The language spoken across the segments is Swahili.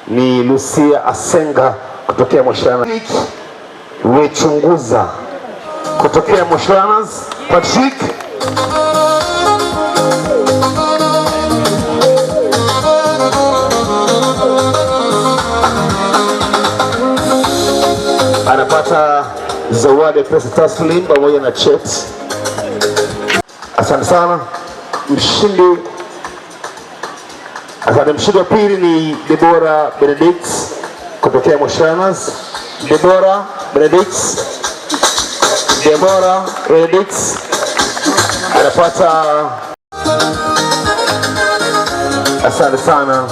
Ni Lucia Asenga kutokea Moshana, Wechunguza kutokea Moshana, Patrick anapata zawadi pesa taslim pamoja na cheti. Asante sana. Mshindi wa pili ni Deborah Benedict kutokea Moshana. Deborah Benedict anapata. Asante sana.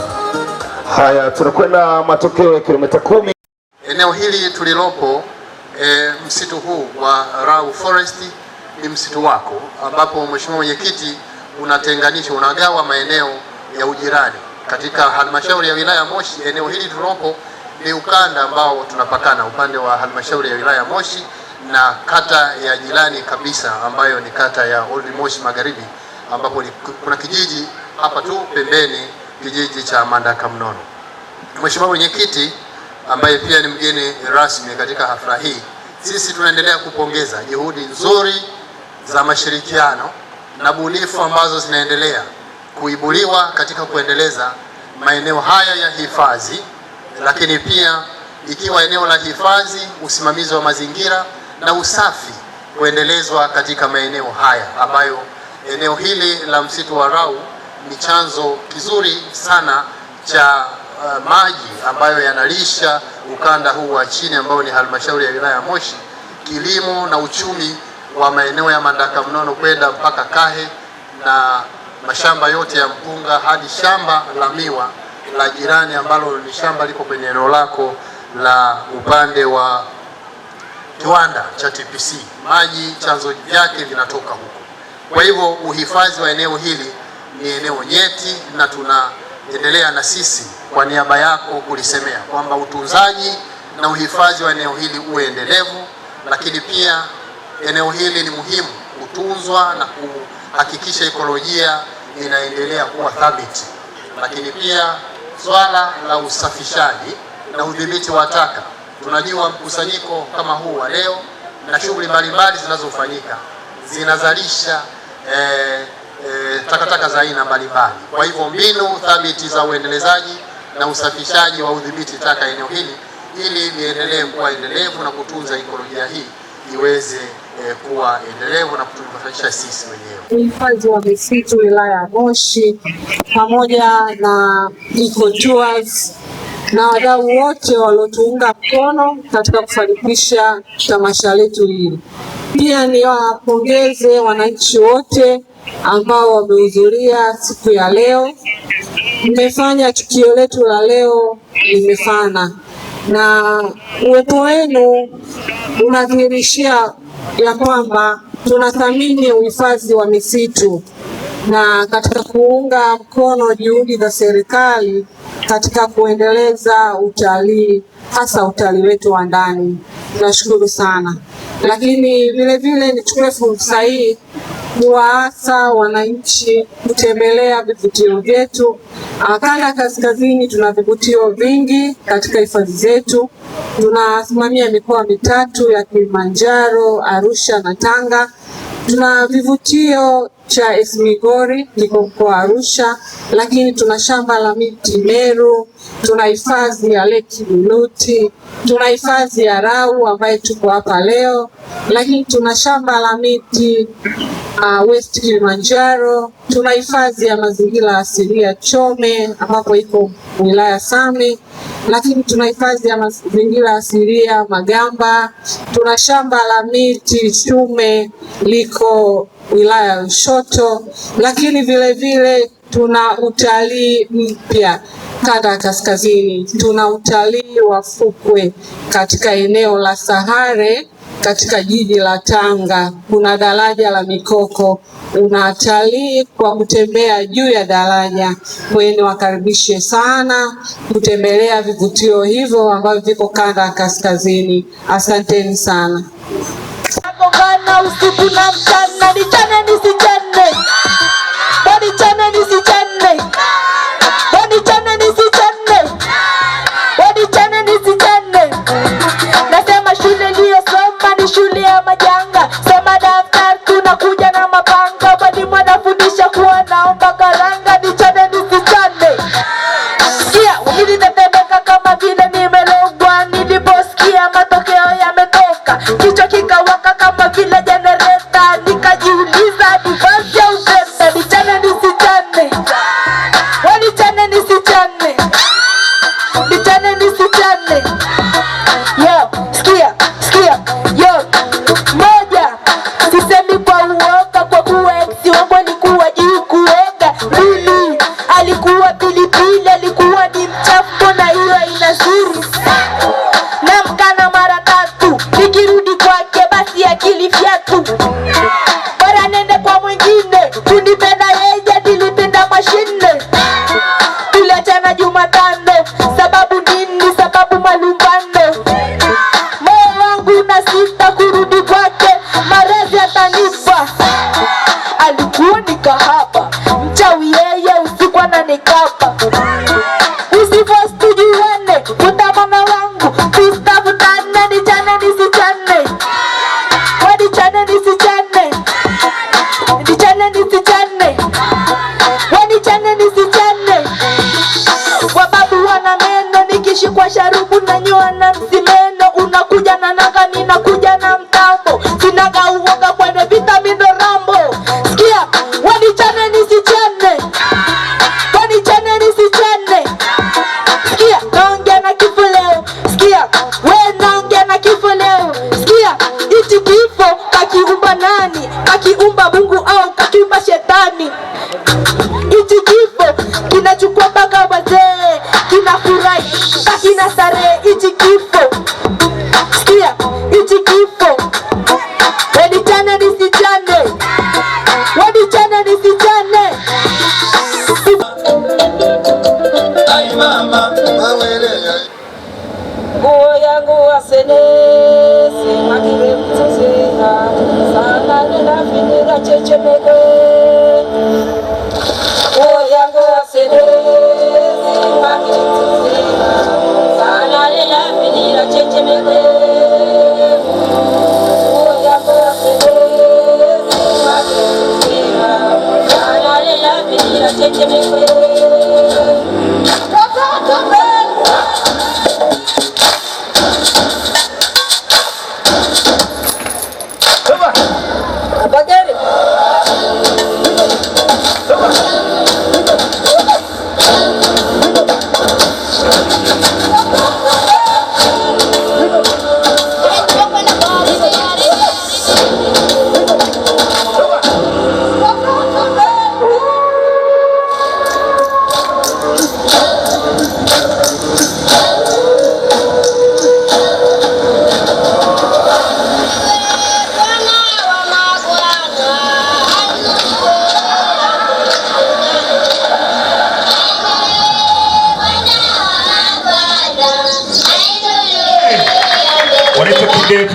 Haya, tunakwenda matokeo ya kilomita 10. Eneo hili tulilopo, msitu huu wa Rau Forest ni msitu wako, ambapo Mheshimiwa Mwenyekiti unatenganisha, unagawa maeneo ya ujirani katika halmashauri ya wilaya ya Moshi. Eneo hili tulilopo ni ukanda ambao tunapakana upande wa halmashauri ya wilaya ya Moshi na kata ya jirani kabisa ambayo ni kata ya Old Moshi Magharibi, ambapo kuna kijiji hapa tu pembeni, kijiji cha Mandaka Mnono. Mheshimiwa Mwenyekiti ambaye pia ni mgeni rasmi katika hafla hii, sisi tunaendelea kupongeza juhudi nzuri za mashirikiano na bunifu ambazo zinaendelea kuibuliwa katika kuendeleza maeneo haya ya hifadhi, lakini pia ikiwa eneo la hifadhi, usimamizi wa mazingira na usafi kuendelezwa katika maeneo haya, ambayo eneo hili la msitu wa Rau ni chanzo kizuri sana cha maji ambayo yanalisha ukanda huu wa chini ambao ni halmashauri ya wilaya ya Moshi, kilimo na uchumi wa maeneo ya Mandaka Mnono kwenda mpaka Kahe na mashamba yote ya mpunga hadi shamba la miwa la jirani ambalo ni shamba liko kwenye eneo lako la upande wa kiwanda cha TPC. Maji chanzo vyake vinatoka huko. Kwa hivyo uhifadhi wa eneo hili ni eneo nyeti, na tunaendelea na sisi kwa niaba yako kulisemea kwamba utunzaji na uhifadhi wa eneo hili uwe endelevu, lakini pia eneo hili ni muhimu kutunzwa na kuhakikisha ekolojia inaendelea kuwa thabiti. Lakini pia swala la usafishaji na udhibiti wa taka, tunajua mkusanyiko kama huu wa leo na shughuli mbalimbali zinazofanyika zinazalisha takataka za aina mbalimbali. Kwa hivyo mbinu thabiti za uendelezaji na usafishaji wa udhibiti taka eneo hili ili liendelee kuwa endelevu na kutunza ekolojia hii iweze kuwa endelevu na kutunufaisha sisi wenyewe. Uhifadhi wa misitu wilaya ya Moshi pamoja na Eco Tours na wadau wote waliotuunga mkono katika kufanikisha tamasha letu hili. Pia niwapongeze wananchi wote ambao wamehudhuria siku ya leo. Mmefanya tukio letu la leo limefana, na uwepo wenu unadhihirishia ya kwamba tunathamini uhifadhi wa misitu na katika kuunga mkono juhudi za serikali katika kuendeleza utalii, hasa utalii wetu wa ndani. Tunashukuru sana. Lakini vile vile nichukue fursa hii kuwaasa wananchi kutembelea vivutio vyetu. Kanda kaskazini tuna vivutio vingi katika hifadhi zetu. Tunasimamia mikoa mitatu ya Kilimanjaro, Arusha na Tanga. Tuna vivutio cha Esmigori liko mkoa Arusha, lakini tuna shamba la miti Meru, tuna hifadhi ya Lake Muluti, tuna hifadhi ya Rau ambaye tuko hapa leo, lakini tuna shamba la miti West Kilimanjaro, tuna hifadhi ya mazingira asilia Chome ambapo iko wilaya Same, lakini tuna hifadhi ya mazingira asilia Magamba, tuna shamba la miti Shume liko wilaya ya Lushoto, lakini vile vile tuna utalii mpya kanda kaskazini. Tuna utalii wa fukwe katika eneo la Sahare katika jiji la Tanga. Kuna daraja la Mikoko, unatalii kwa kutembea juu ya daraja. Kwa hiyo niwakaribishe sana kutembelea vivutio hivyo ambavyo viko kanda kaskazini. Asanteni sana. Usiku na mchana, nichane nisichane, bonichane nisichane, bonichane nisichane, kwa sharubu na nyoa na msimeno, unakuja na nanga, ninakuja na mtambo, sinaga uoga kwenye vitamino rambo. Sikia, wanichane nisichane, wanichane nisichane. Sikia, naongea na kifo leo. Sikia, we naongea na kifo leo. Sikia, hichi kifo kakiumba nani? Kakiumba Mungu au kakiumba shetani? Hichi kifo kinachukua mpaka wazee, kinafurahi kina starehe. Hichi kifo, sikia, hichi kifo. Wanichane nisichane, wanichane nisichane. Ai mama Nguo yangu asene sema kile mtosea sana ninafinira chechemeke. Nguo yangu asene sema kile mtosea sana ninafinira chechemeke. Nguo yangu asene sema kile mtosea sana ninafinira chechemeke.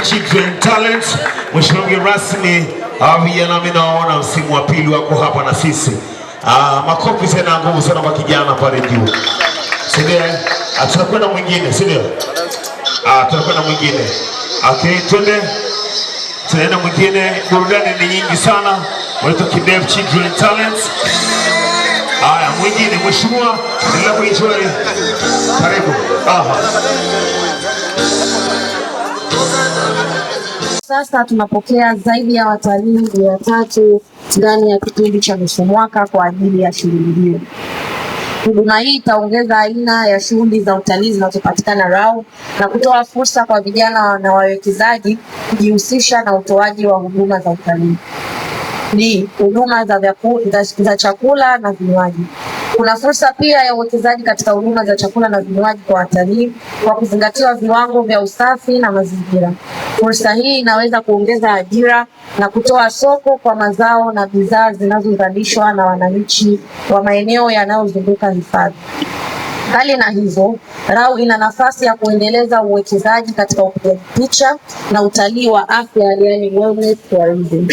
Children Talent, mheshimiwa mgeni rasmi, vijana mimi naona msimu wa pili wako hapa na sisi. Makofi tena nguvu sana kwa kijana pale juu. Sio? Atakwenda mwingine, sio? Atakwenda mwingine. Okay, twende. Tunaenda mwingine. Burudani ni nyingi sana. Wanaitwa Kidef Children Talent. Mwingine mheshimiwa, endelea kuenjoy. Karibu. Sasa tunapokea zaidi ya watalii 300 ndani ya kipindi cha nusu mwaka kwa ajili ya shughuli hiyo. Huduma hii itaongeza aina ya shughuli za utalii zinazopatikana Rau na kutoa fursa kwa vijana na wawekezaji kujihusisha na utoaji wa huduma za utalii. Ni huduma za chakula na vinywaji. Kuna fursa pia ya uwekezaji katika huduma za chakula na vinywaji kwa watalii kwa kuzingatia viwango vya usafi na mazingira. Fursa hii inaweza kuongeza ajira na kutoa soko kwa mazao na bidhaa zinazozalishwa na wananchi wa maeneo yanayozunguka hifadhi. Mbali na hizo, Rau ina nafasi ya kuendeleza uwekezaji katika upigaji picha na utalii wa afya, yani wellness tourism,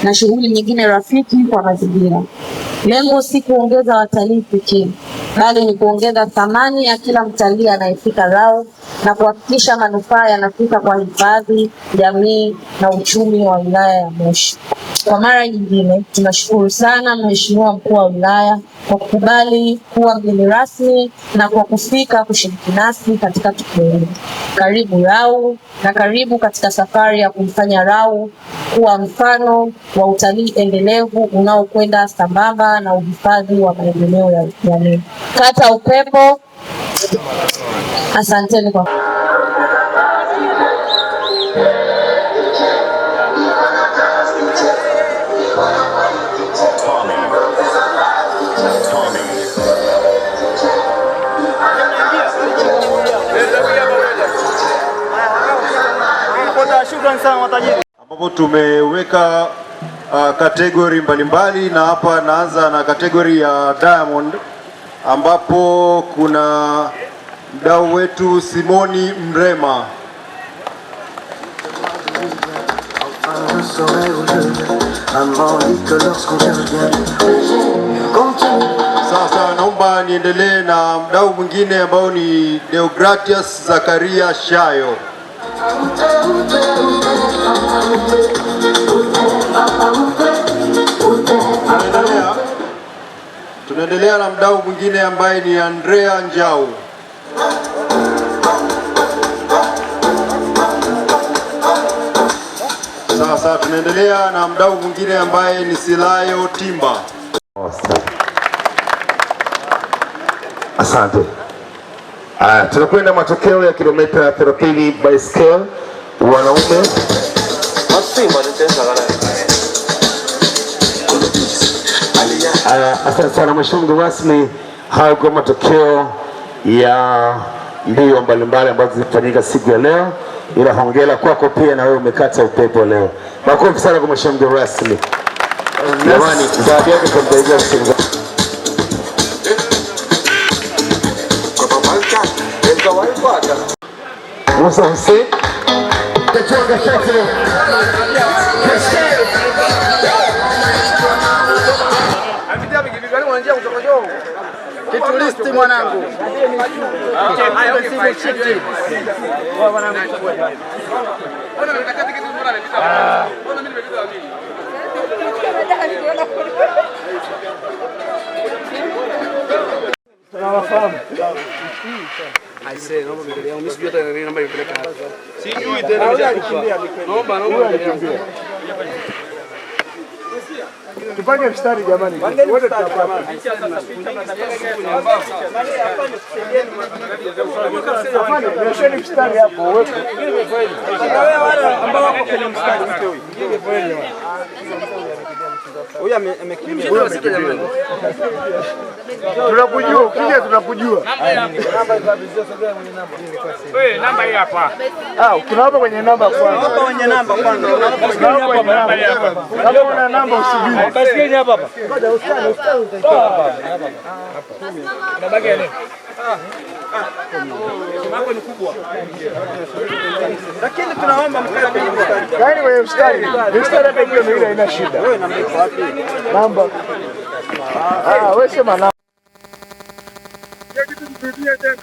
na shughuli nyingine rafiki kwa mazingira. Lengo si kuongeza watalii pekee, bali ni kuongeza thamani ya kila mtalii anayefika Rau na kuhakikisha manufaa yanafika kwa hifadhi, jamii na uchumi wa wilaya ya Moshi. Kwa mara nyingine, tunashukuru sana Mheshimiwa Mkuu wa Wilaya kwa kukubali kuwa mgeni rasmi na kwa kufika kushiriki nasi katika tukio hili. Karibu Rau na karibu katika safari ya kumfanya Rau kuwa mfano wa utalii endelevu unaokwenda sambamba na uhifadhi wa maendeleo ya jamii. Kata upepo. Asanteni kwa ambapo tumeweka kategori mbalimbali, na hapa naanza na kategori ya Diamond ambapo kuna mdau wetu Simoni Mrema. Sasa naomba niendelee na mdau mwingine ambao ni Deogratius Zakaria Shayo. Tunaendelea na mdau mwingine ambaye ni Andrea Njau. Sasa tunaendelea na mdau mwingine ambaye ni Silayo Timba. Asante. Tunakwenda matokeo ya kilomita 30 baiskeli wanaume. Asante sana mheshimiwa mgeni rasmi, hayo kwa matokeo ya mbio mbalimbali ambazo zilifanyika siku ya leo, ila hongera kwako pia na wewe umekata upepo leo. Makofi sana kwa mheshimiwa mgeni rasmi. Jamani, zawadi yake tutampigia msikilizaji. Musa Hussein Tachonga shati Kituristi mwanangu. Tupange mstari jamani. Wote tutapata. Afanye mstari hapo wote. Wale ambao wako kwenye mstari huyo. Huyu amekimbia. Tunakujua, ukija tunakujua. Wewe namba hii hapa. Kuna hapa kwenye namba kwanza. Hapa kwenye namba kwanza. Kama una namba usubiri. Basi hapa hapa. Ngoja ustani utaitoa hapa. Unabaki nini? Mambo ni kubwa. Lakini tunaomba mkae kwenye mstari. Kaeni kwenye mstari. Mstari hapa hiyo ile ina shida. Wewe namba iko wapi? Namba. Wewe sema namba. Kitu turudie tena.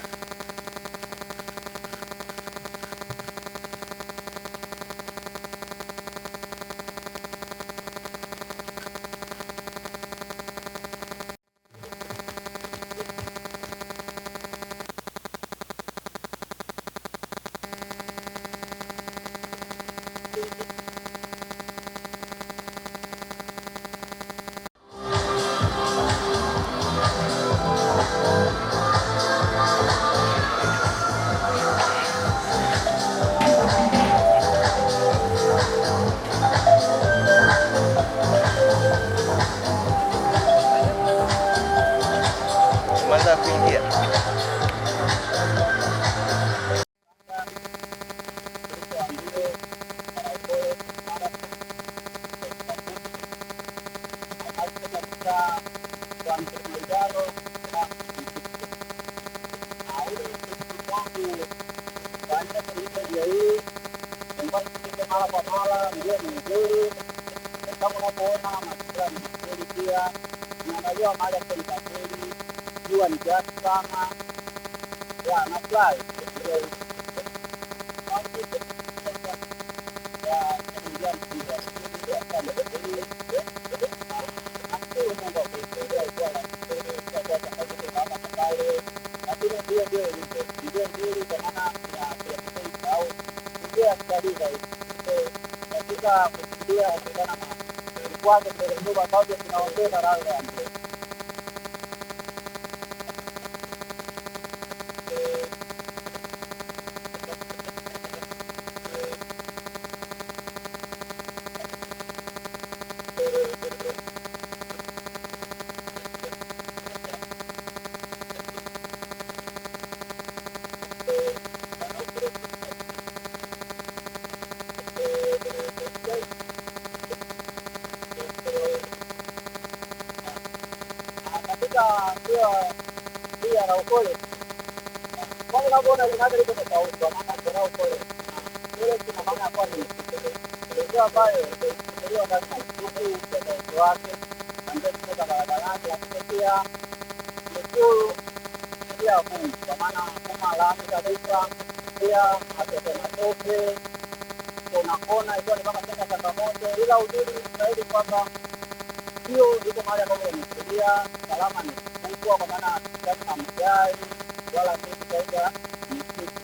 Mara kwa mara ndio nzuri kama unavyoona mazingira ni nzuri pia, unaangalia mahali hapo ni pazuri, jua ni kali sana ya na fly katika kufikia kulingana na vikwazo vidogo ambavyo vinaongeza raha ya mtu. Pia na ukole kwa unaona linaweza liko tofauti, kwa maana kuna ukole ile kuna maana kwa ni ndio ambayo ndio ndani ya huu wake ndio kutoka barabarani, lakini pia mkuu pia kwa maana kama alama kabisa pia atosema tope kona hiyo ni kama tena changamoto, ila uzuri zaidi kwamba hiyo iko mahali ambapo nimekulia salama ni kubwa, kwa maana kama magari wala mimi kaida ni kitu.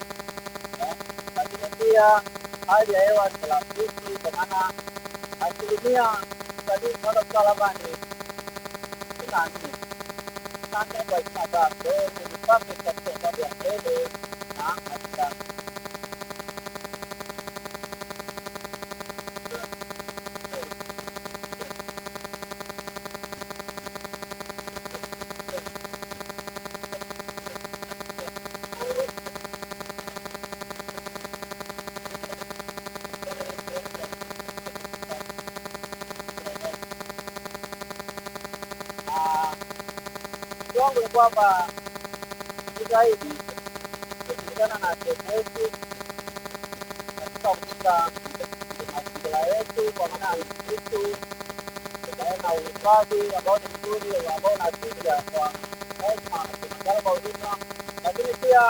Lakini pia hali ya hewa ni rafiki, kwa maana asilimia utalii tunaweza kutoa labda ni 24 kwa 23. Kwa hiyo ni perfect katika hesabu ya mbele na katika wangu ni kwamba jitahidi kulingana na sehemu yetu katika kulinda mazingira yetu, kwa maana ya misitu, na uhifadhi ambao ni mzuri, ambao unatija kwa mazingira kwa ujumla, lakini pia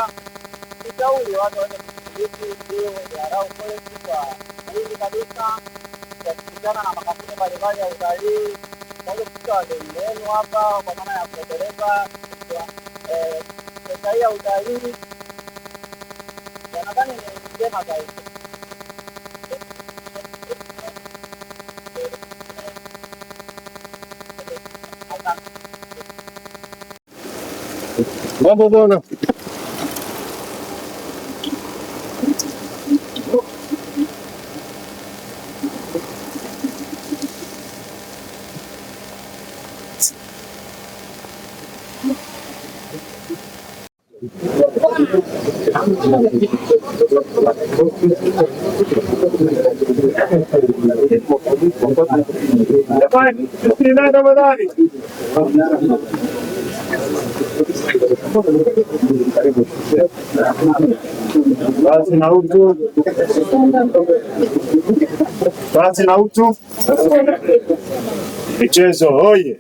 nishauri watu waweze kushiriki mbio ya Rau Forest kwa wingi kabisa, kushirikiana na makampuni mbalimbali ya utalii kufika wageni wenu hapa, kwa maana ya kuendeleza sekta hii ya utalii. Nadhani ni njema zaidi. Mambo bwana. Basi na utu, michezo hoye,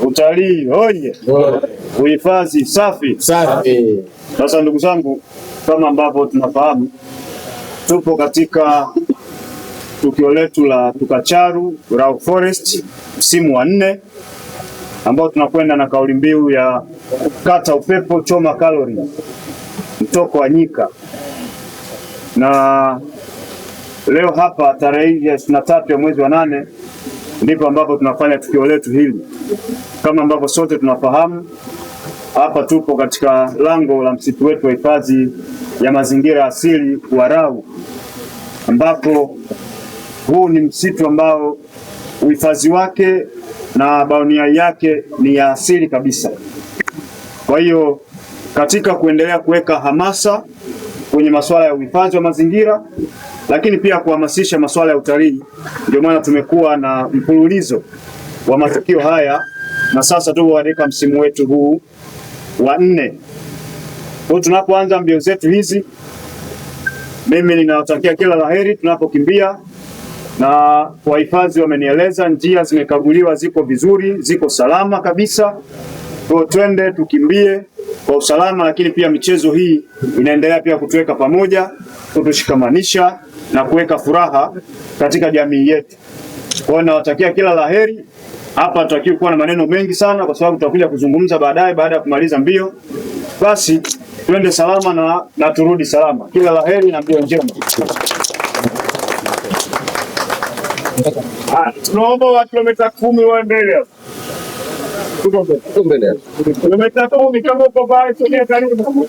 utalii hoye, uhifadhi safi. Sasa ndugu zangu, kama ambavyo tunafahamu, tupo katika tukio letu la Tukacharu Rau Forest msimu wa 4 ambao tunakwenda na kauli mbiu ya kata upepo, choma kalori, mtoko wa nyika. Na leo hapa tarehe ya 23 ya mwezi wa 8 ndipo ambapo tunafanya tukio letu hili. Kama ambavyo sote tunafahamu, hapa tupo katika lango la msitu wetu wa hifadhi ya mazingira asili wa Rau, ambapo huu ni msitu ambao uhifadhi wake na bionia yake ni ya asili kabisa. Kwa hiyo katika kuendelea kuweka hamasa kwenye masuala ya uhifadhi wa mazingira, lakini pia kuhamasisha masuala ya utalii, ndio maana tumekuwa na mfululizo wa matukio haya, na sasa tupo katika msimu wetu huu wa 4. Kwa tunapoanza mbio zetu hizi, mimi ninawatakia kila laheri tunapokimbia, na wahifadhi wamenieleza njia zimekaguliwa, ziko vizuri, ziko salama kabisa. Kwa twende tukimbie kwa usalama, lakini pia michezo hii inaendelea pia kutuweka pamoja, kutushikamanisha na kuweka furaha katika jamii yetu. Kwa hiyo nawatakia kila laheri. Hapa tutakiwa kuwa na maneno mengi sana, kwa sababu tutakuja kuzungumza baadaye baada ya kumaliza mbio. Basi twende salama na turudi salama. Kila laheri na mbio njema. Tunaomba wa kilomita 10 wa mbele. Kilomita 10 kama uko pale sogea karibu.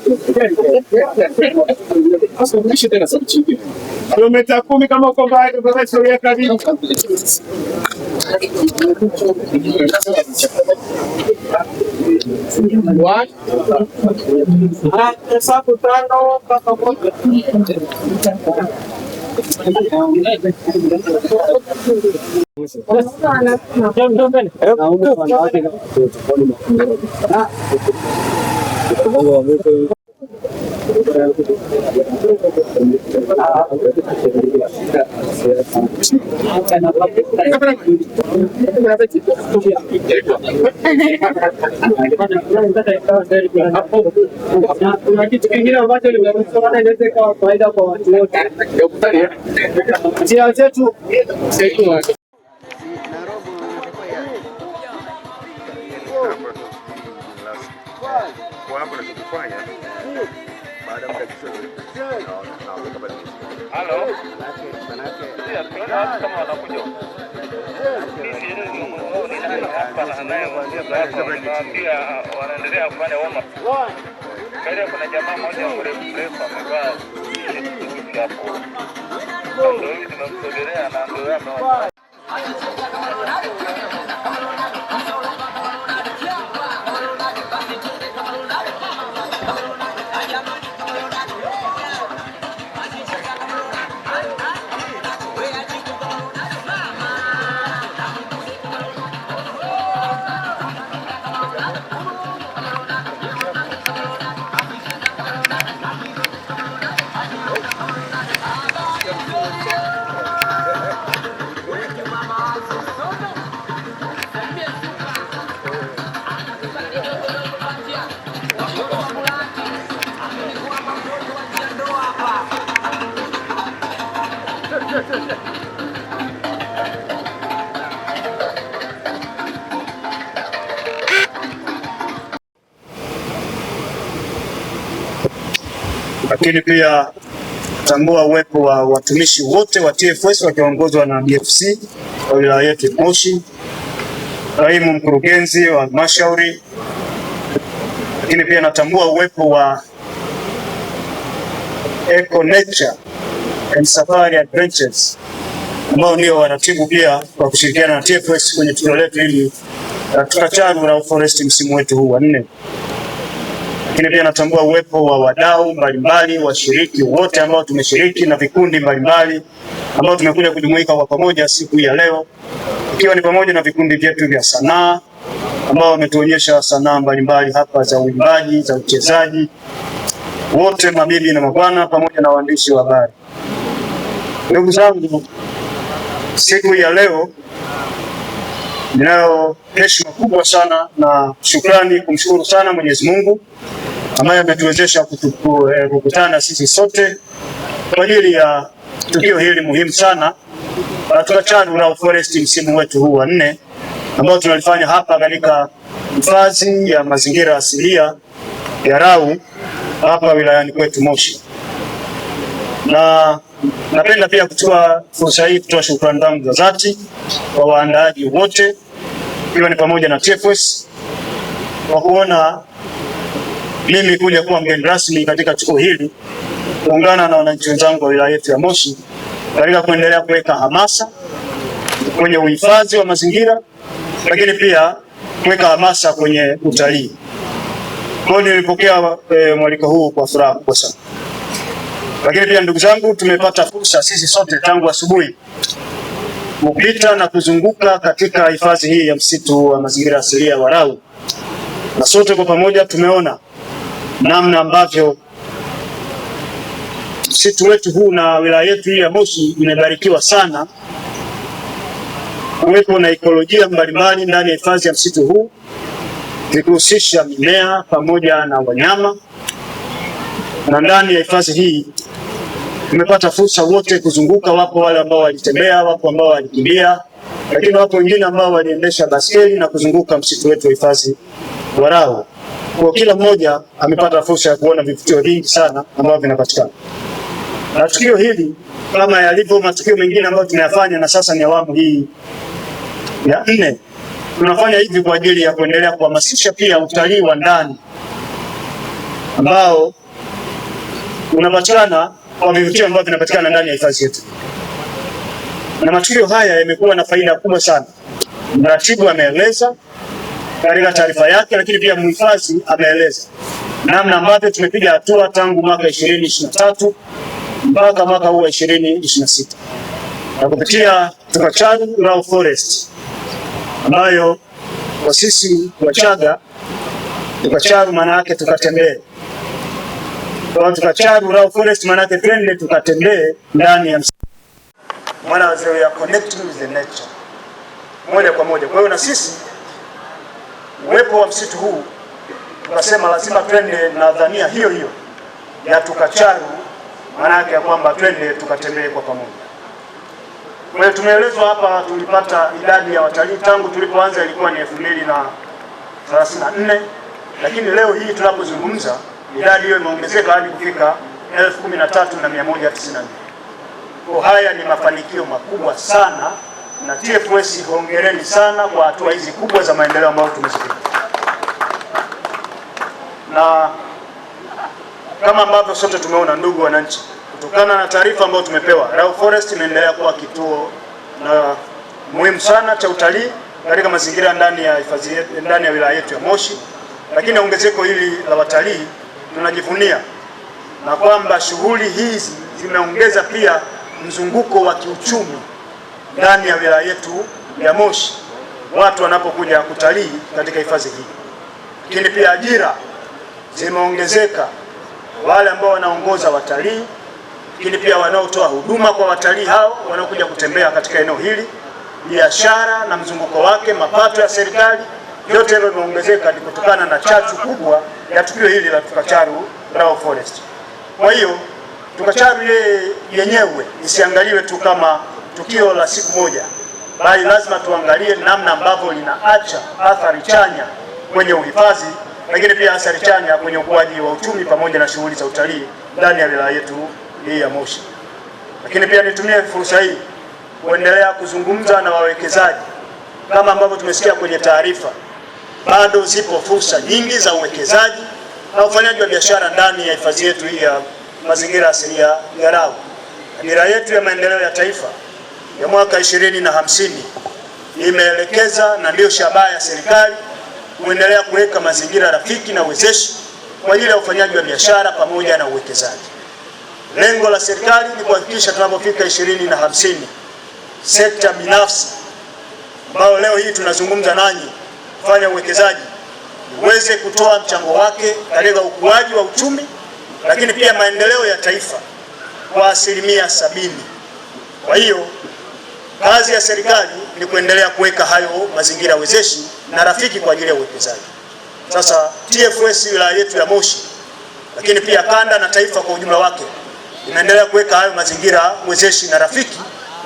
Kilomita 10 kama uko pale sogea karibu. Hesabu 5 mpaka moja. Kuna kitu kingine ambacho nimesema inaweza kuwa faida kwa watu wote. Njia zetu kwa hapo tunachofanya baada ya muda kidogo wanaendelea kufanya warm up. Kuna jamaa mmoja mrefu amevaa hapo. Ndio hivi tunamsogelea na ndio yeye. Lakini pia tambua uwepo wa watumishi wote wa TFS wakiongozwa na BFC wa wilaya yetu Moshi, kaimu mkurugenzi wa halmashauri. Lakini pia natambua uwepo wa Eco Nature and Safari Adventures ambao ndio waratibu pia kwa kushirikiana na TFS kwenye tukio letu hili katika Charu Rau Forest msimu wetu huu wa 4. Lakini pia natambua uwepo wa wadau mbalimbali, washiriki wote ambao tumeshiriki na vikundi mbalimbali ambao tumekuja kujumuika kwa pamoja siku ya leo, ikiwa ni pamoja na vikundi vyetu vya sanaa ambao wametuonyesha sanaa mbalimbali hapa za uimbaji, za uchezaji, wote mabibi na mabwana, pamoja na waandishi wa habari. Ndugu zangu, siku ya leo ninayo heshima kubwa sana na shukrani kumshukuru sana Mwenyezi Mungu ambaye ametuwezesha kukutana sisi sote kwa ajili ya tukio hili muhimu sana la Charu Rau Forest msimu wetu huu wa 4 ambao tunalifanya hapa katika hifadhi ya mazingira asilia ya Rau hapa wilayani kwetu Moshi. Na napenda pia kutoa fursa hii kutoa shukrani zangu za dhati kwa waandaaji wote, ikiwa ni pamoja na TFS kwa kuona mimi kuja kuwa mgeni rasmi katika tukio hili, kuungana na wananchi wenzangu wa wilaya yetu ya Moshi katika kuendelea kuweka hamasa kwenye uhifadhi wa mazingira, lakini pia kuweka hamasa kwenye utalii. Kwa hiyo nilipokea mwaliko huu kwa furaha kubwa sana. Lakini pia ndugu zangu, tumepata fursa sisi sote tangu asubuhi kupita na kuzunguka katika hifadhi hii ya msitu wa mazingira asilia wa Rau, na sote kwa pamoja tumeona namna ambavyo msitu wetu huu na wilaya yetu hii ya Moshi imebarikiwa sana kuwepo na ekolojia mbalimbali ndani ya hifadhi ya msitu huu, ikihusisha mimea pamoja na wanyama. Na ndani ya hifadhi hii tumepata fursa wote kuzunguka. Wapo wale ambao walitembea, wapo ambao walikimbia, lakini wapo wengine ambao waliendesha baskeli na kuzunguka msitu wetu wa hifadhi wa Rau. Kwa kila mmoja amepata fursa ya kuona vivutio vingi sana ambavyo vinapatikana. Na tukio hili kama yalivyo matukio mengine ambayo tunayafanya, na sasa ni awamu hii ya 4, tunafanya hivi kwa ajili ya kuendelea kuhamasisha pia utalii wa ndani ambao unapatikana kwa vivutio ambavyo vinapatikana ndani ya hifadhi yetu. Na matukio haya yamekuwa na faida kubwa sana. Mratibu ameeleza katika taarifa yake, lakini pia mhifadhi ameeleza namna ambavyo tumepiga hatua tangu mwaka 2023 mpaka mwaka huu wa 2026 na kupitia Charu Rau Forest ambayo kwa sisi Wachaga Charu maana yake tukatembee. Kwa Charu Rau Forest maana yake twende tukatembee ndani ya msitu. Maana wazee ya connecting with the nature moja kwa moja. Kwa hiyo na sisi uwepo wa msitu huu tukasema lazima twende na dhania hiyo hiyo ya Charu, maana yake ya kwamba twende tukatembee kwa pamoja. Kwa hiyo tumeelezwa hapa, tulipata idadi ya watalii tangu tulipoanza ilikuwa ni 2034, lakini leo hii tunapozungumza idadi hiyo imeongezeka hadi kufika 13,194. Kwa haya ni mafanikio makubwa sana, na TFS hongereni sana kwa hatua hizi kubwa za maendeleo ambayo tumezipiga. Na kama ambavyo sote tumeona, ndugu wananchi, kutokana na taarifa ambayo tumepewa, Rau Forest imeendelea kuwa kituo na muhimu sana cha utalii katika mazingira ndani ya hifadhi yetu, ndani ya wilaya yetu ya Moshi. Lakini ongezeko hili la watalii tunajivunia, na kwamba shughuli hizi zimeongeza pia mzunguko wa kiuchumi ndani ya wilaya yetu ya Moshi, watu wanapokuja kutalii katika hifadhi hii. Lakini pia ajira zimeongezeka, wale ambao wanaongoza watalii, lakini pia wanaotoa huduma kwa watalii hao wanaokuja kutembea katika eneo hili, biashara na mzunguko wake, mapato ya serikali, yote hilo vimeongezeka kutokana na chachu kubwa ya tukio hili la Tukacharu Rau Forest. Kwa hiyo Tukacharu yenyewe isiangaliwe tu kama tukio la siku moja, bali lazima tuangalie namna ambavyo linaacha athari chanya kwenye uhifadhi, lakini pia athari chanya kwenye ukuaji wa uchumi pamoja na shughuli za utalii ndani ya wilaya yetu hii ya Moshi. Lakini pia nitumie fursa hii kuendelea kuzungumza na wawekezaji. Kama ambavyo tumesikia kwenye taarifa, bado zipo fursa nyingi za uwekezaji na ufanyaji wa biashara ndani ya hifadhi yetu hii ya mazingira asilia ya Rau. Dira yetu ya maendeleo ya taifa ya mwaka 2050 imeelekeza, na ndio shabaha ya serikali, kuendelea kuweka mazingira rafiki na wezeshi kwa ajili ya ufanyaji wa biashara pamoja na uwekezaji. Lengo la serikali ni kuhakikisha tunapofika 2050 sekta binafsi ambayo leo hii tunazungumza nanyi kufanya uwekezaji uweze kutoa mchango wake katika ukuaji wa uchumi, lakini pia maendeleo ya taifa kwa 70%. Kwa hiyo kazi ya serikali ni kuendelea kuweka hayo mazingira wezeshi na rafiki kwa ajili ya uwekezaji. Sasa TFS wilaya yetu ya Moshi, lakini pia kanda na taifa kwa ujumla wake, inaendelea kuweka hayo mazingira wezeshi na rafiki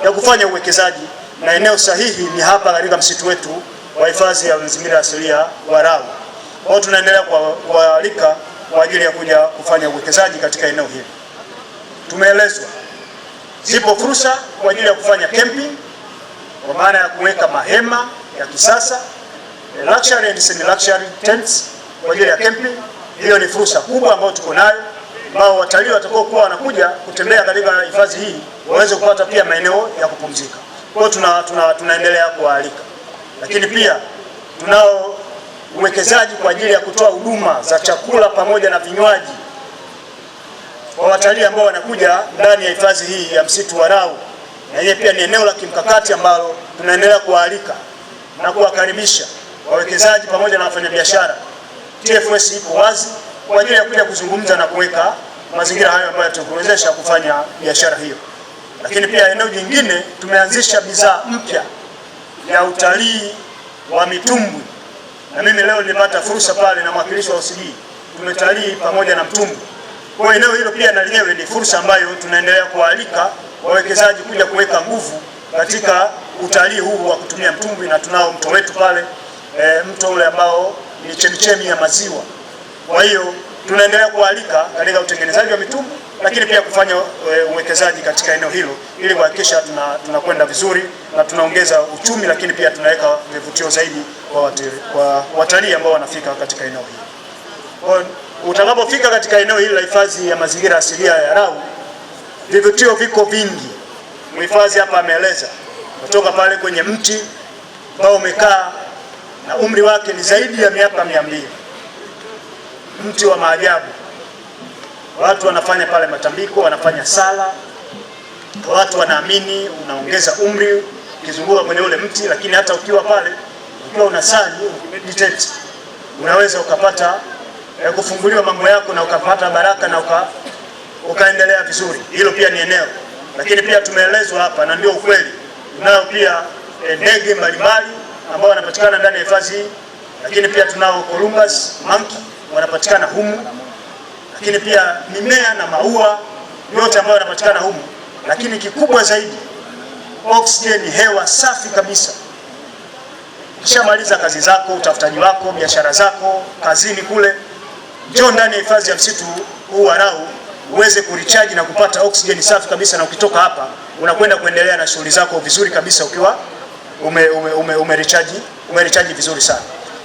ya kufanya uwekezaji, na eneo sahihi ni hapa katika msitu wetu wa hifadhi ya mazingira asilia wa Rau. Kwa hiyo tunaendelea kualika kwa ajili ya kuja kufanya uwekezaji katika eneo hili. Tumeelezwa zipo fursa kwa ajili ya kufanya camping, kwa maana ya kuweka mahema ya kisasa, luxury and semi luxury tents kwa ajili ya camping. Hiyo ni fursa kubwa ambayo tuko nayo, ambao watalii watakao kuwa wanakuja kutembea katika hifadhi hii waweze kupata pia maeneo ya kupumzika. Kwa hiyo tunaendelea kuwaalika, lakini pia tunao uwekezaji kwa ajili ya kutoa huduma za chakula pamoja na vinywaji kwa watalii ambao wanakuja ndani ya hifadhi hii ya msitu wa Rau. Na yeye pia ni eneo la kimkakati ambalo tunaendelea kuwaalika na kuwakaribisha wawekezaji pamoja na wafanyabiashara. TFS iko wazi kwa ajili ya kuja kuzungumza na kuweka mazingira hayo ambayo yatakuwezesha kufanya biashara hiyo. Lakini pia eneo jingine, tumeanzisha bidhaa mpya ya utalii wa mitumbwi, na mimi leo nilipata fursa pale na mwakilishi wa OCD, tumetalii pamoja na mtumbwi. Kwa eneo hilo pia na lenyewe ni fursa ambayo tunaendelea kualika wawekezaji kuja kuweka nguvu katika utalii huu wa kutumia mtumbwi, na tunao mto wetu pale, mto ule ambao ni chemichemi ya maziwa. Kwa hiyo tunaendelea kualika katika utengenezaji wa mitumbwi, lakini pia kufanya uwekezaji katika eneo hilo ili kuhakikisha tunakwenda vizuri na tunaongeza uchumi, lakini pia tunaweka vivutio zaidi kwa watalii ambao wanafika katika eneo hili. Kwa utakapofika katika eneo hili la hifadhi ya mazingira asilia ya Rau, vivutio viko vingi. Mhifadhi hapa ameeleza kutoka pale kwenye mti ambao umekaa na umri wake ni zaidi ya miaka 200, mti wa maajabu. Watu wanafanya pale matambiko, wanafanya sala, watu wanaamini unaongeza umri ukizunguka kwenye ule mti. Lakini hata ukiwa pale, ukiwa unasali, meditate, unaweza ukapata kufunguliwa mambo yako na ukapata baraka na ukaendelea vizuri. Hilo pia ni eneo. Lakini pia tumeelezwa hapa, na ndio ukweli, tunao pia ndege mbalimbali ambao wanapatikana ndani ya hifadhi hii. Lakini pia tunao Columbus monkey wanapatikana humu, lakini pia mimea na maua yote ambayo yanapatikana humu. Lakini kikubwa zaidi, oxygen, hewa safi kabisa. Ukishamaliza kazi zako, utafutaji wako, biashara zako, kazini kule, njoo ndani ya hifadhi ya msitu huu wa Rau uweze kuricharge na kupata oxygen safi kabisa, na ukitoka hapa unakwenda kuendelea na shughuli zako vizuri kabisa ukiwa umerecharge vizuri sana.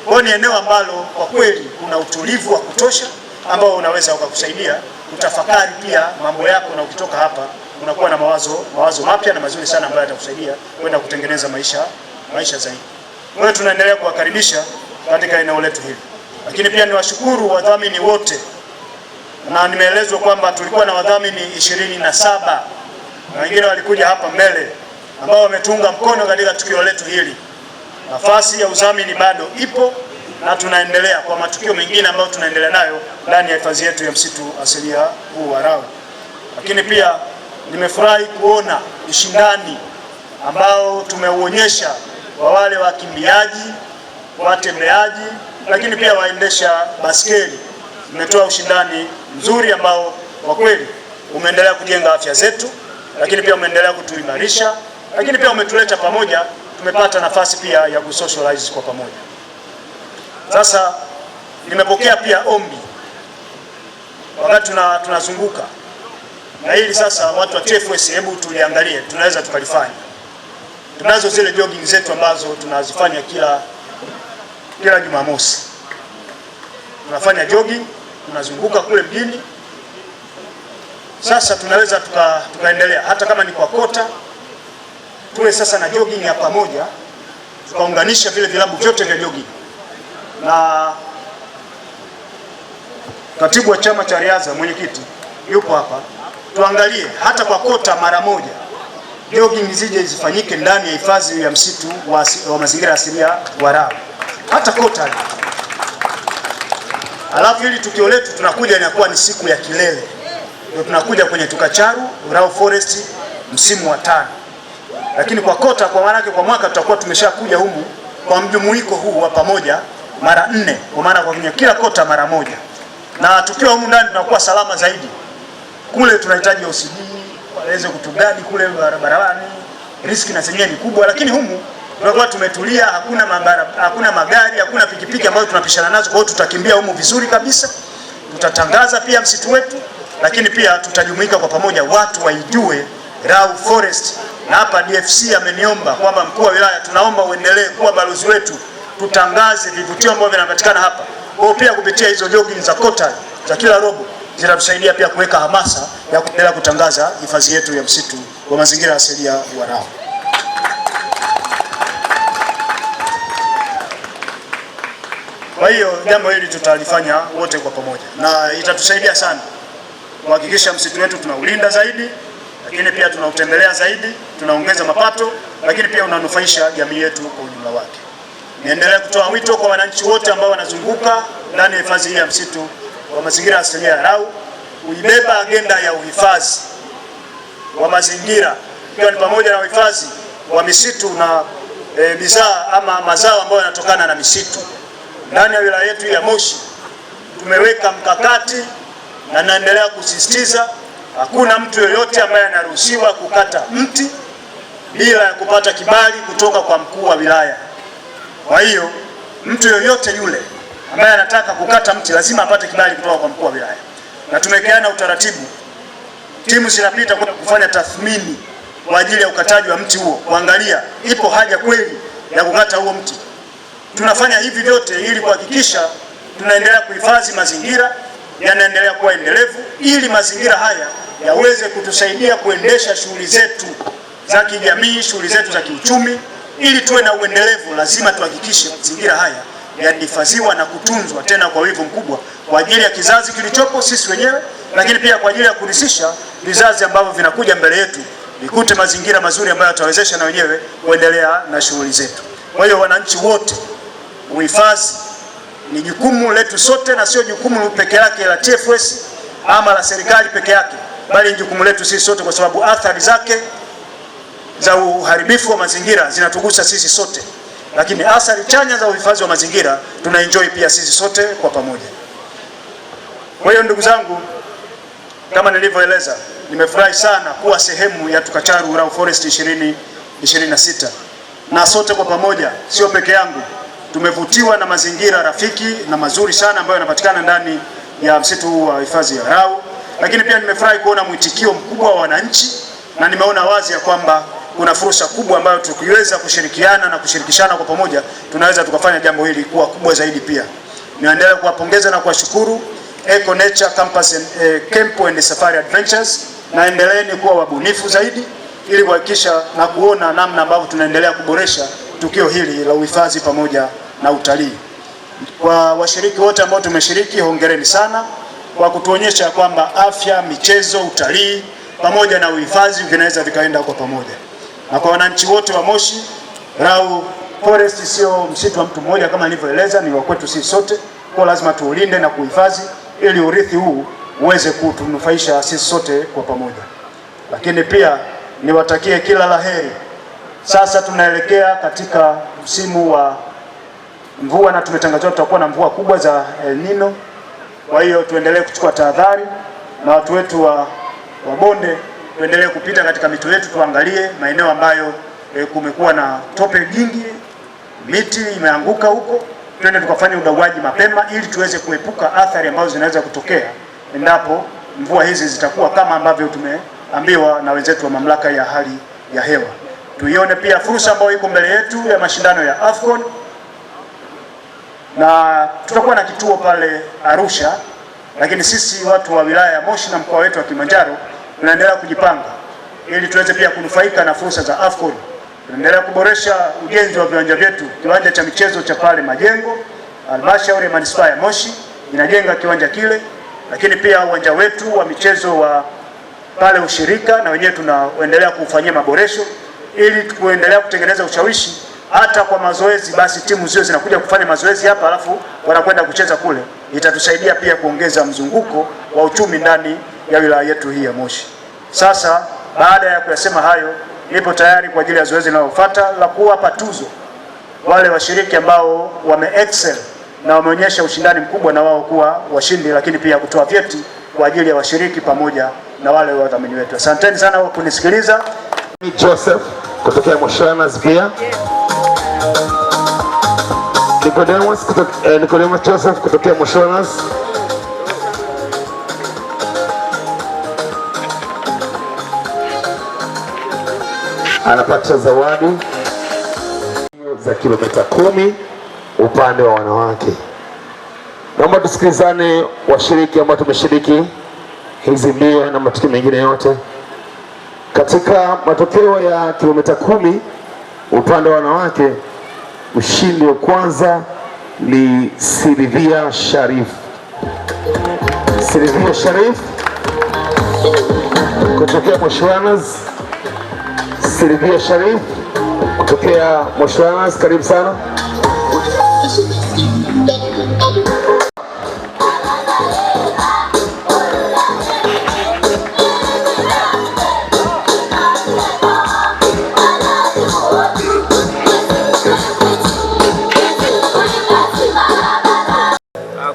Kwa ni eneo ambalo kwa kweli kuna utulivu wa kutosha ambao unaweza ukakusaidia kutafakari pia mambo yako, na ukitoka hapa unakuwa na mawazo mapya na mazuri sana ambayo yatakusaidia kwenda kutengeneza maisha zaidi. Kwa hiyo tunaendelea kuwakaribisha katika eneo letu hili. Lakini pia niwashukuru wadhamini wote, na nimeelezwa kwamba tulikuwa na wadhamini 27 na wengine walikuja hapa mbele ambao wametunga mkono katika tukio letu hili. Nafasi ya udhamini bado ipo na tunaendelea kwa matukio mengine ambayo tunaendelea nayo ndani ya hifadhi yetu ya msitu asilia huu wa Rau. Lakini pia nimefurahi kuona ushindani ambao tumeuonyesha kwa wale wakimbiaji, watembeaji, lakini pia waendesha baskeli. Umetoa ushindani mzuri ambao kwa kweli umeendelea kujenga afya zetu, lakini pia umeendelea kutuimarisha, lakini pia umetuleta pamoja. Tumepata nafasi pia ya kusocialize kwa pamoja. Sasa nimepokea pia ombi wakati tunazunguka na hili sasa, watu wa TFS, hebu tuliangalie, tunaweza tukalifanya. Tunazo zile jogging zetu ambazo tunazifanya kila Jumamosi. Tunafanya jogging, tunazunguka kule mjini. Sasa tunaweza tukaendelea hata kama ni kwa kota, tuwe sasa na jogging ya pamoja, tukaunganisha vile vilabu vyote vya jogging. Na katibu wa chama cha riadha, mwenyekiti yupo hapa, tuangalie hata kwa kota mara moja jogging zije zifanyike ndani ya hifadhi ya msitu wa mazingira asilia wa Rau, hata kota. Alafu hili tukio letu tunakuja inakuwa ni siku ya kilele, ndio tunakuja kwenye Tukacharu Rau Forest msimu wa 5. Lakini kwa kota, kwa maana yake kwa mwaka tutakuwa tumeshakuja humu kwa mjumuiko huu wa pamoja mara 4, kwa maana kwa kila kota mara moja. Na tukiwa humu ndani tunakuwa salama zaidi. Kule tunahitaji OCD waweze kutugadi kule barabarani, riski na zenyewe ni kubwa, lakini humu tunakuwa tumetulia, hakuna magari, hakuna pikipiki ambazo tunapishana nazo. Kwa hiyo tutakimbia humu vizuri kabisa. Tutatangaza pia msitu wetu, lakini pia tutajumuika kwa pamoja, watu waijue Rau Forest. Na hapa DFC ameniomba kwamba mkuu wa wilaya, tunaomba uendelee kuwa balozi wetu, tutangaze vivutio ambavyo vinapatikana hapa. Kwa hiyo pia kupitia hizo jogging za kota za kila robo zitatusaidia pia kuweka hamasa ya kuendelea kutangaza hifadhi yetu ya msitu wa mazingira asilia wa Rau. Kwa hiyo jambo hili tutalifanya wote kwa pamoja, na itatusaidia sana kuhakikisha msitu wetu tunaulinda zaidi, lakini pia tunautembelea zaidi, tunaongeza mapato, lakini pia unanufaisha jamii yetu kwa ujumla wake. Niendelee kutoa wito kwa wananchi wote ambao wanazunguka ndani ya hifadhi hii ya msitu wa mazingira asilia ya Rau kuibeba agenda ya uhifadhi wa mazingira, ikiwa ni pamoja na uhifadhi wa misitu na bidhaa ama mazao ambayo yanatokana na misitu. Ndani ya wilaya yetu ya Moshi tumeweka mkakati na naendelea kusisitiza, hakuna mtu yoyote ambaye anaruhusiwa kukata mti bila ya kupata kibali kutoka kwa mkuu wa wilaya. Kwa hiyo mtu yoyote yule ambaye anataka kukata mti lazima apate kibali kutoka kwa mkuu wa wilaya. Na tumewekeana utaratibu, timu zinapita kwenda kufanya tathmini kwa ajili ya ukataji wa mti huo, kuangalia ipo haja kweli ya kukata huo mti. Tunafanya hivi vyote ili kuhakikisha tunaendelea kuhifadhi mazingira, yanaendelea kuwa endelevu, ili mazingira haya yaweze kutusaidia kuendesha shughuli zetu za kijamii, shughuli zetu za kiuchumi. Ili tuwe na uendelevu, lazima tuhakikishe mazingira haya yanahifadhiwa na kutunzwa, tena kwa wivu mkubwa, kwa ajili ya kizazi kilichopo, sisi wenyewe, lakini pia kwa ajili ya kurithisha vizazi ambavyo vinakuja mbele yetu, vikute mazingira mazuri ambayo yatawezesha na wenyewe kuendelea na shughuli zetu. Kwa hiyo wananchi wote, uhifadhi ni jukumu letu sote, na sio jukumu peke yake la TFS ama la serikali peke yake, bali ni jukumu letu sisi sote, kwa sababu athari zake za uharibifu wa mazingira zinatugusa sisi sote, lakini athari chanya za uhifadhi wa mazingira tunaenjoy pia sisi sote kwa pamoja. Kwa hiyo ndugu zangu, kama nilivyoeleza, nimefurahi sana kuwa sehemu ya Tukacharu Rau Forest 2026, na sote kwa pamoja, sio peke yangu, tumevutiwa na mazingira rafiki na mazuri sana ambayo yanapatikana ndani ya msitu wa hifadhi ya Rau. Lakini pia nimefurahi kuona mwitikio mkubwa wa wananchi na nimeona wazi ya kwamba kuna fursa kubwa ambayo tukiweza kushirikiana na kushirikishana kwa pamoja tunaweza tukafanya jambo hili kuwa kubwa zaidi. Pia niendelee kuwapongeza na kuwashukuru Eco Nature Campus Camp and Safari Adventures, na endeleeni kuwa wabunifu zaidi ili kuhakikisha na kuona namna ambavyo tunaendelea kuboresha tukio hili la uhifadhi pamoja na utalii. Kwa washiriki wote ambao tumeshiriki, hongereni sana kwa kutuonyesha kwamba afya, michezo, utalii pamoja na uhifadhi vinaweza vikaenda kwa pamoja. Na kwa wananchi wote wa Moshi, Rau Forest sio msitu wa mtu mmoja kama nilivyoeleza, ni wa kwetu sisi sote. Kwa lazima tuulinde na kuhifadhi ili urithi huu uweze kutunufaisha sisi sote kwa pamoja. Lakini pia niwatakie kila laheri. Sasa tunaelekea katika msimu wa mvua na tumetangazwa tutakuwa na mvua kubwa za El Nino. Kwa hiyo tuendelee kuchukua tahadhari, na watu wetu wa bonde tuendelee kupita katika mito yetu, tuangalie maeneo ambayo kumekuwa na tope jingi, miti imeanguka huko, twende tukafanya udauaji mapema ili tuweze kuepuka athari ambazo zinaweza kutokea endapo mvua hizi zitakuwa kama ambavyo tumeambiwa na wenzetu wa mamlaka ya hali ya hewa. Tuione pia fursa ambayo iko mbele yetu ya mashindano ya AFCON, na tutakuwa na kituo pale Arusha, lakini sisi watu wa wilaya ya Moshi na mkoa wetu wa Kilimanjaro tunaendelea kujipanga ili tuweze pia kunufaika na fursa za AFCON. Tunaendelea kuboresha ujenzi wa viwanja vyetu. Kiwanja cha michezo cha pale Majengo, halmashauri ya manispaa ya Moshi inajenga kiwanja kile, lakini pia uwanja wetu wa michezo wa pale Ushirika na wenyewe tunaendelea kufanyia maboresho ili kuendelea kutengeneza ushawishi hata kwa mazoezi, basi timu zio zinakuja kufanya mazoezi hapa alafu wanakwenda kucheza kule. Itatusaidia pia kuongeza mzunguko wa uchumi ndani ya wilaya yetu hii ya Moshi. Sasa baada ya kuyasema hayo, nipo tayari kwa ajili ya zoezi linalofuata la kuwapa tuzo wale washiriki ambao excel na wameonyesha ushindani mkubwa na wao kuwa washindi, lakini pia kutoa vyeti kwa ajili ya washiriki pamoja na wale wadhamini wetu. Asanteni sana kwa kunisikiliza. Joseph kutokea Moshanas pia. Nicodemus Joseph kutokea Moshanas. Anapata zawadi za kilomita 10 upande wa wanawake. Naomba tusikilizane washiriki ambao tumeshiriki hizi mbio na matukio mengine yote. Katika matokeo ya kilomita 10 upande wa wanawake, ushindi wa kwanza ni Silvia Sharif. Silvia Sharif kutokea Moshanas. Silvia Sharif kutokea Moshanas, karibu sana.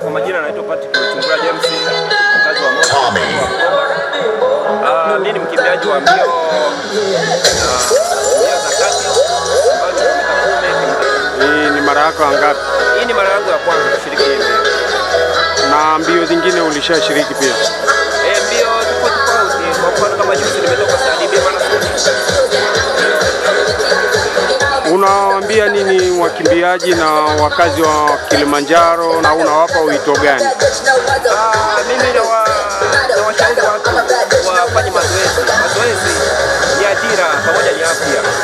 Kwa majina naitwa Patrick Chungura James, mkazi wa Moshi. Mimi ni mkimbiaji wa mbio za kati. Hii ni mara yako ngapi? Hii ni mara yangu ya kwanza kushiriki hii mbio. Na mbio zingine ulishashiriki pia? Mbio tofauti. Kwa mfano kama juzi nimetoka Saadi Marathon. Unawaambia nini wakimbiaji na wakazi wa Kilimanjaro na unawapa wito gani? Mimi